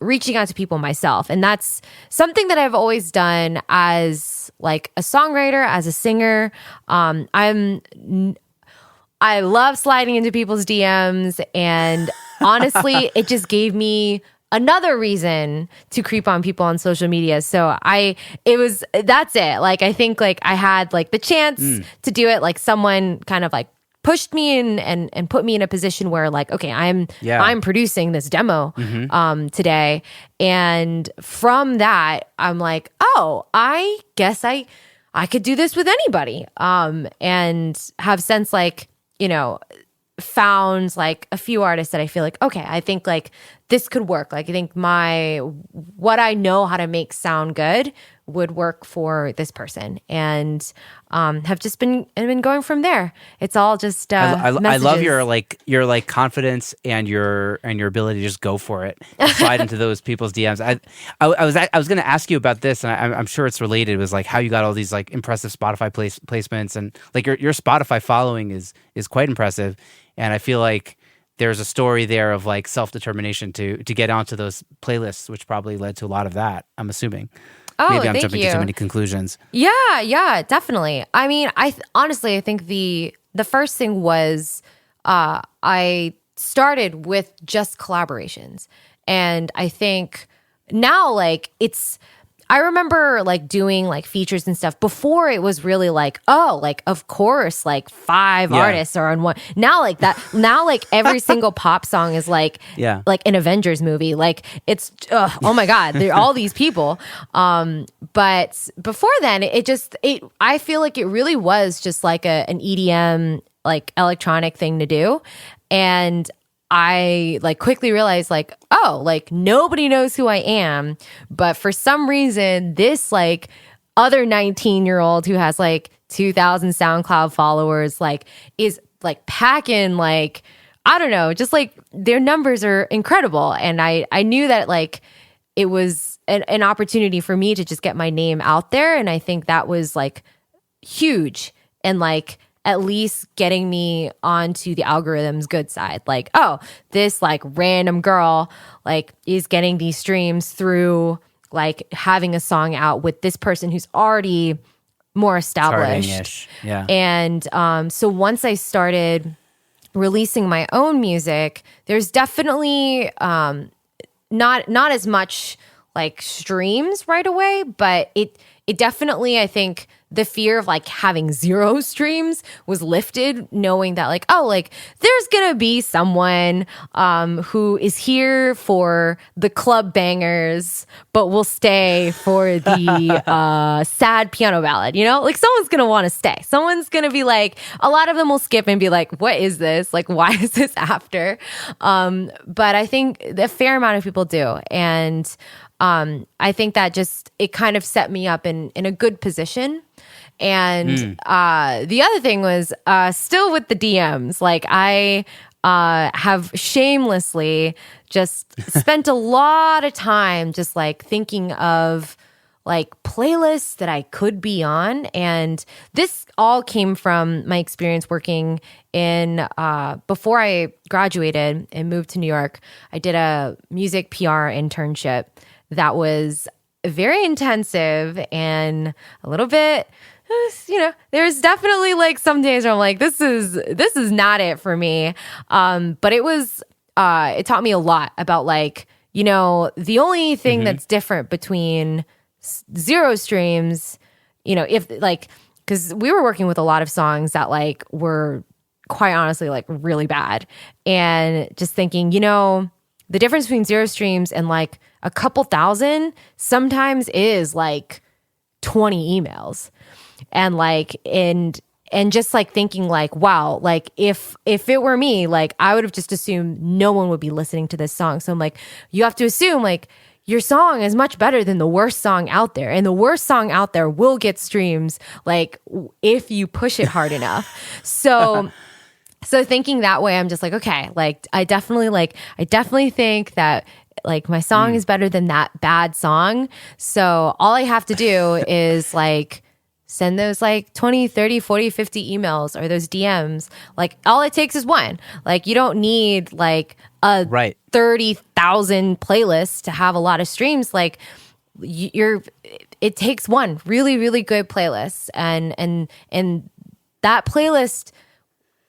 reaching out to people myself. And that's something that I've always done as like a songwriter, as a singer. I love sliding into people's DMs, and honestly, it just gave me another reason to creep on people on social media. So that's it. Like, I think like I had like the chance to do it. Like someone kind of like pushed me in and put me in a position where like, okay, I'm producing this demo today. And from that, I'm like, oh, I guess I could do this with anybody. And have since like, found like a few artists that I feel like, okay, I think like this could work. Like I think what I know how to make sound good would work for this person, and have just been going from there. It's all just I love your confidence and your ability to just go for it, slide into those people's DMs. I was going to ask you about this, and I'm sure it's related. It was like how you got all these like impressive Spotify placements, and like your Spotify following is quite impressive. And I feel like there's a story there of like self-determination to get onto those playlists, which probably led to a lot of that, I'm assuming. Oh, maybe I'm jumping you. to too many conclusions. Yeah, definitely. I mean, honestly, I think the first thing was I started with just collaborations. And I think now like I remember like doing like features and stuff before. It was really like, oh, like of course, like 5 artists are on one. Now like that, now like every single pop song is like an Avengers movie. Like it's oh my God, there are all these people. But before then, I feel like it really was just like an EDM like electronic thing to do, and I like quickly realized like, oh, like nobody knows who I am, but for some reason this like other 19-year-old who has like 2,000 SoundCloud followers like is like packing like, I don't know, just like their numbers are incredible. And I knew that like it was an opportunity for me to just get my name out there. And I think that was like huge, and like at least getting me onto the algorithm's good side. Like, oh, this like random girl like is getting these streams through like having a song out with this person who's already more established. Yeah. And so once I started releasing my own music, there's definitely not as much like streams right away, but it definitely, I think, the fear of like having 0 streams was lifted, knowing that like, oh, like there's gonna be someone who is here for the club bangers, but will stay for the sad piano ballad, like someone's gonna want to stay. Someone's gonna be like, a lot of them will skip and be like, what is this? Like, why is this after? But I think a fair amount of people do. And I think that just, it kind of set me up in a good position. And the other thing was still with the DMs. Like I have shamelessly just spent a lot of time just like thinking of like playlists that I could be on. And this all came from my experience working in, before I graduated and moved to New York, I did a music PR internship that was very intensive and a little bit, there's definitely like some days where I'm like, this is not it for me. But it was, it taught me a lot about like, the only thing that's different between 0 streams, if like, cause we were working with a lot of songs that like were quite honestly like really bad, and just thinking, the difference between 0 streams and like a couple thousand sometimes is like 20 emails. And like, and just like thinking like, wow, like if it were me, like I would have just assumed no one would be listening to this song. So I'm like, you have to assume like your song is much better than the worst song out there. And the worst song out there will get streams like if you push it hard enough. So thinking that way, I'm just like, okay, like I definitely think that like my song is better than that bad song. So all I have to do is like send those like 20, 30, 40, 50 emails or those DMs. Like all it takes is one. Like you don't need like a Right. 30,000 playlist to have a lot of streams. Like it takes one really, really good playlist, and that playlist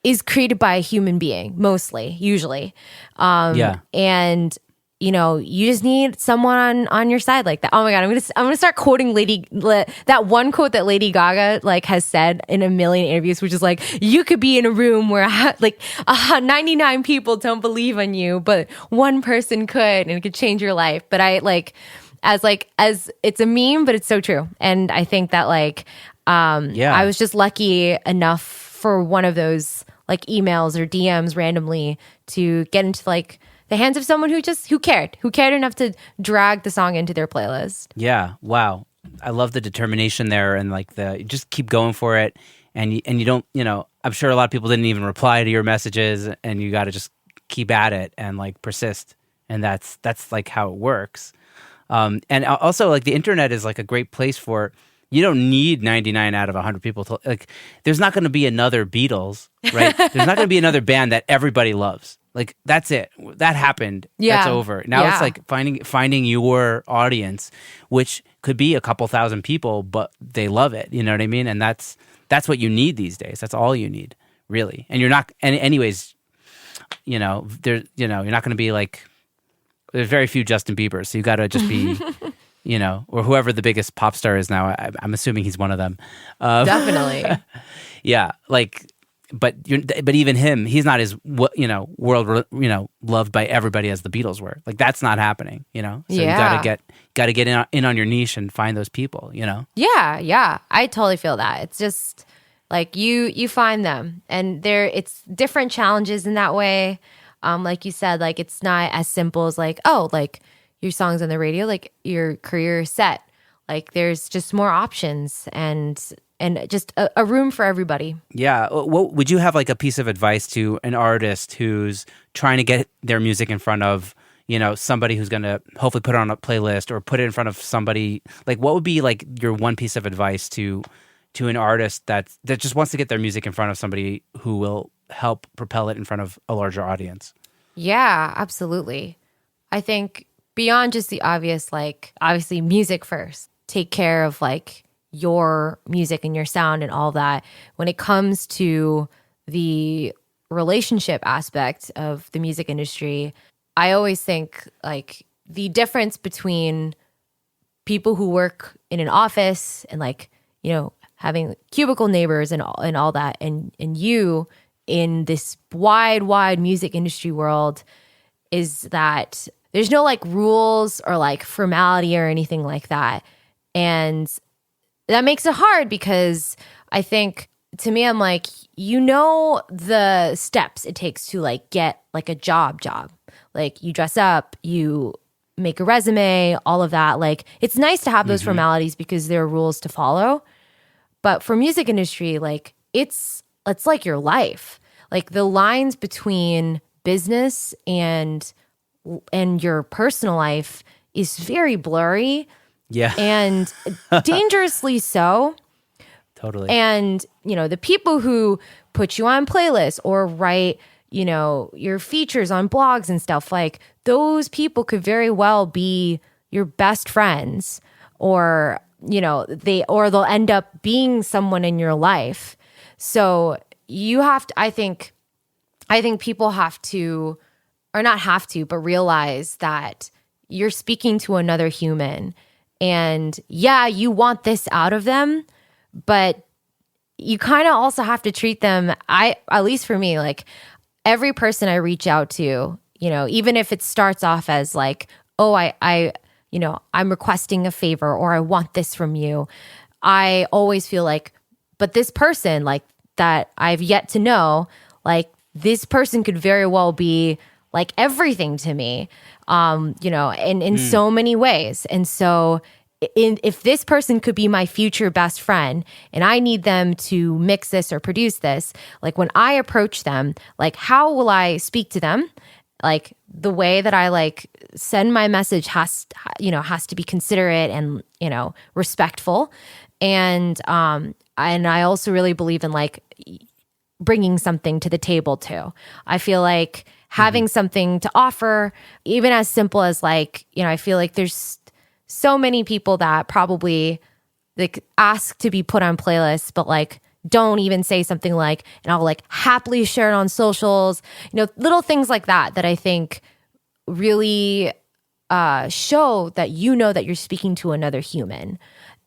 is created by a human being, mostly, usually. Yeah. And you just need someone on your side like that. Oh my God, I'm gonna start quoting that one quote that Lady Gaga like has said in a million interviews, which is like, you could be in a room where 99 people don't believe in you, but one person could, and it could change your life. But I as it's a meme, but it's so true. And I think that I was just lucky enough for one of those like emails or DMs randomly to get into like the hands of someone who cared enough to drag the song into their playlist. Yeah. Wow. I love the determination there, and like you just keep going for it. And you don't, I'm sure a lot of people didn't even reply to your messages, and you got to just keep at it and like persist. And that's like how it works. And also like the internet is like a great place for, you don't need 99 out of 100 people to like, there's not going to be another Beatles, right? There's not going to be another band that everybody loves. Like that's it. That happened. Yeah. That's over. Now it's like finding your audience, which could be a couple thousand people, but they love it. You know what I mean? And that's what you need these days. That's all you need, really. And you're not, and anyways, you're not going to be like, there's very few Justin Biebers, so you got to just be, or whoever the biggest pop star is now. I'm assuming he's one of them. Definitely. Yeah, like, but even him, he's not as world loved by everybody as the Beatles were. Like that's not happening. So you got to get in on your niche and find those people. Yeah, I totally feel that. It's just like you find them, and it's different challenges in that way. Like you said, like it's not as simple as like, oh, like your song's on the radio, like your career is set. Like there's just more options and just a room for everybody. Yeah. What would you have like a piece of advice to an artist who's trying to get their music in front of, somebody who's going to hopefully put it on a playlist or put it in front of somebody? Like what would be like your one piece of advice to an artist that just wants to get their music in front of somebody who will help propel it in front of a larger audience? Yeah, absolutely. I think beyond just the obvious, like obviously music first, take care of like your music and your sound and all that. When it comes to the relationship aspect of the music industry, I always think like the difference between people who work in an office and like, having cubicle neighbors and all that, and you in this wide music industry world, is that there's no like rules or like formality or anything like that. And that makes it hard because I think to me, I'm like, the steps it takes to like get like a job. Like you dress up, you make a resume, all of that. Like it's nice to have those formalities because there are rules to follow. But for music industry, like it's like your life. Like the lines between business and your personal life is very blurry. Yeah. And dangerously so. Totally. And, the people who put you on playlists or write, your features on blogs and stuff, like those people could very well be your best friends, or, they'll end up being someone in your life. So you have to, I think people have to, or not have to, but realize that you're speaking to another human. And yeah, you want this out of them, but you kind of also have to treat them, at least for me, like every person I reach out to, even if it starts off as like, oh, I'm requesting a favor or I want this from you, I always feel like, but this person like that I've yet to know, like this person could very well be like everything to me, in so many ways. And so if this person could be my future best friend and I need them to mix this or produce this, like when I approach them, like how will I speak to them? Like the way that I like send my message has to be considerate and, respectful. And I also really believe in like bringing something to the table too. I feel like having something to offer, even as simple as like, I feel like there's so many people that probably like ask to be put on playlists, but like don't even say something like, and I'll like happily share it on socials, little things like that I think really show that that you're speaking to another human.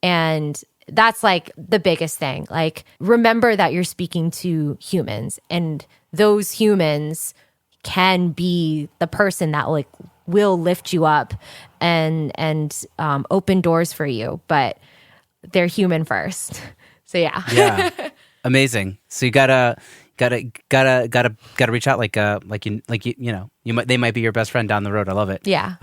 And that's like the biggest thing. Like, remember that you're speaking to humans, and those humans can be the person that like will lift you up and open doors for you, but they're human first. So yeah. Yeah. Amazing. So you gotta reach out they might be your best friend down the road. I love it. Yeah.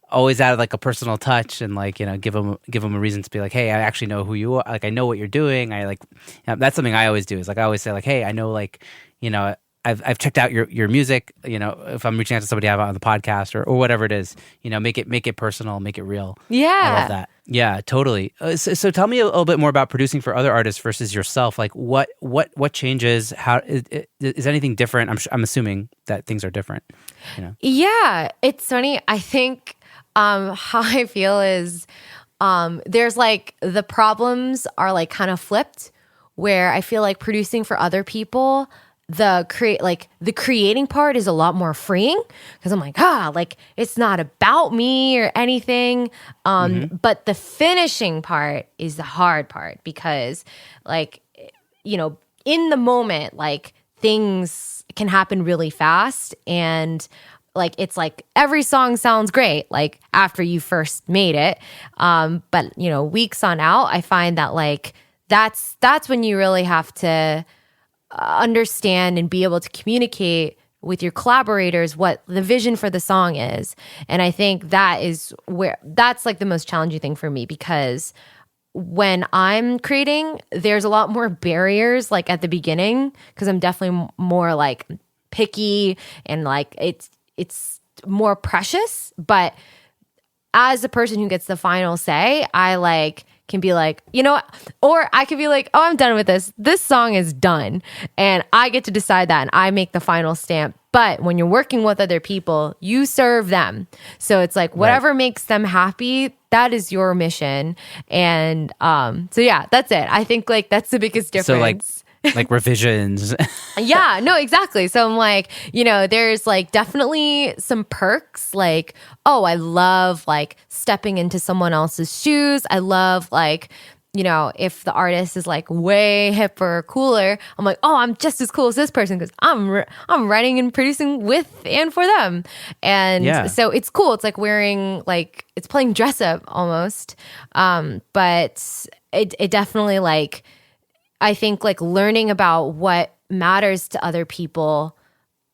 Always add like a personal touch and like, give them a reason to be like, hey, I actually know who you are. Like, I know what you're doing. I like, that's something I always do is like, I always say like, hey, I know like, I've checked out your music, if I'm reaching out to somebody I have on the podcast or whatever it is, make it personal, make it real. Yeah. I love that. Yeah, totally. So tell me a little bit more about producing for other artists versus yourself. Like what changes? How is anything different? I'm assuming that things are different. Yeah, it's funny. I think how I feel is there's like the problems are like kind of flipped, where I feel like producing for other people, the creating part is a lot more freeing, because I'm like, like it's not about me or anything. But the finishing part is the hard part, because like, in the moment, like things can happen really fast, and like it's like every song sounds great like after you first made it, but weeks on out, I find that like that's when you really have to understand and be able to communicate with your collaborators what the vision for the song is. And I think that's like the most challenging thing for me, because when I'm creating, there's a lot more barriers like at the beginning, because I'm definitely more like picky and like it's more precious. But as the person who gets the final say, I like can be like, or I could be like, oh, I'm done with this. This song is done. And I get to decide that, and I make the final stamp. But when you're working with other people, you serve them. So it's like whatever makes them happy, that is your mission. And so yeah, that's it. I think like that's the biggest difference. So like revisions. Yeah, no, exactly. So I'm like, there's like definitely some perks. Like, oh, I love like stepping into someone else's shoes. I love like, if the artist is like way hipper or cooler, I'm like, oh, I'm just as cool as this person, because I'm writing and producing with and for them. And so it's cool. It's like it's playing dress up almost. But it definitely like, I think like learning about what matters to other people,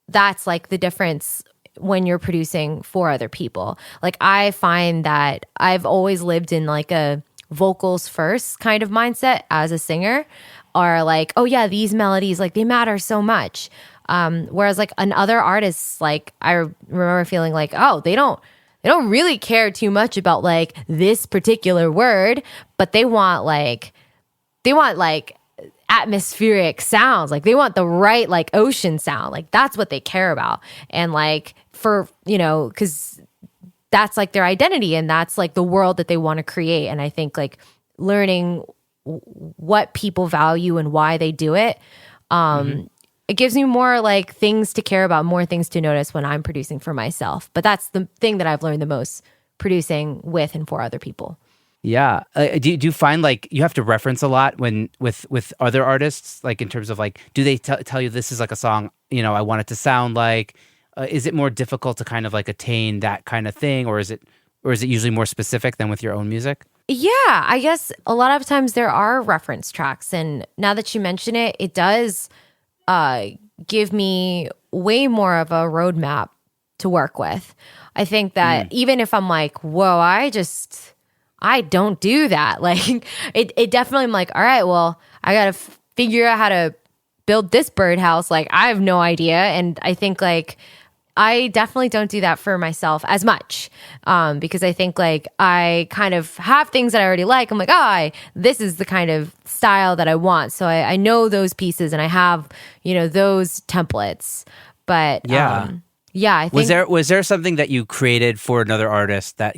that's like the difference when you're producing for other people. Like I find that I've always lived in like a vocals first kind of mindset as a singer, or like, oh yeah, these melodies, like they matter so much. Whereas like on other artists, like I remember feeling like, oh, they don't really care too much about like this particular word, but they want like atmospheric sounds. Like they want the right like ocean sound. Like that's what they care about. And like for, because that's like their identity, and that's like the world that they want to create. And I think like learning what people value and why they do it, it gives me more like things to care about, more things to notice when I'm producing for myself. But that's the thing that I've learned the most, producing with and for other people. Yeah. Do you find like you have to reference a lot when with other artists, like in terms of like, do they tell you this is like a song, I want it to sound like, is it more difficult to kind of like attain that kind of thing, or is it usually more specific than with your own music? Yeah, I guess a lot of times there are reference tracks, and now that you mention it, it does give me way more of a roadmap to work with. I think that even if I'm like, whoa, I don't do that. Like it definitely, I'm like, all right, well, I got to figure out how to build this birdhouse. Like I have no idea. And I think like, I definitely don't do that for myself as much, because I think like I kind of have things that I already like. I'm like, this is the kind of style that I want. So I know those pieces, and I have, those templates. But Yeah. yeah, I think Was there something that you created for another artist that